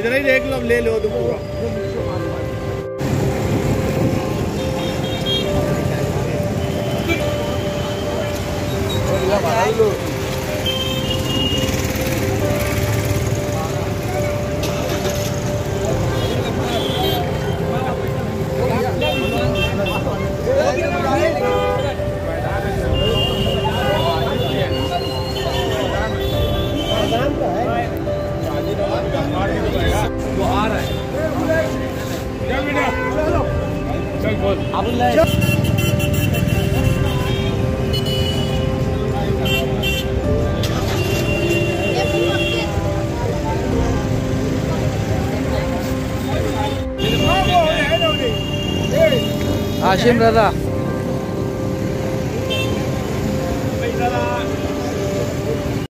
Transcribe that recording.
इधर ही देख लो, ले लो तुम पूरा। वो आ रहा है। चल बोल। Hashim Rada.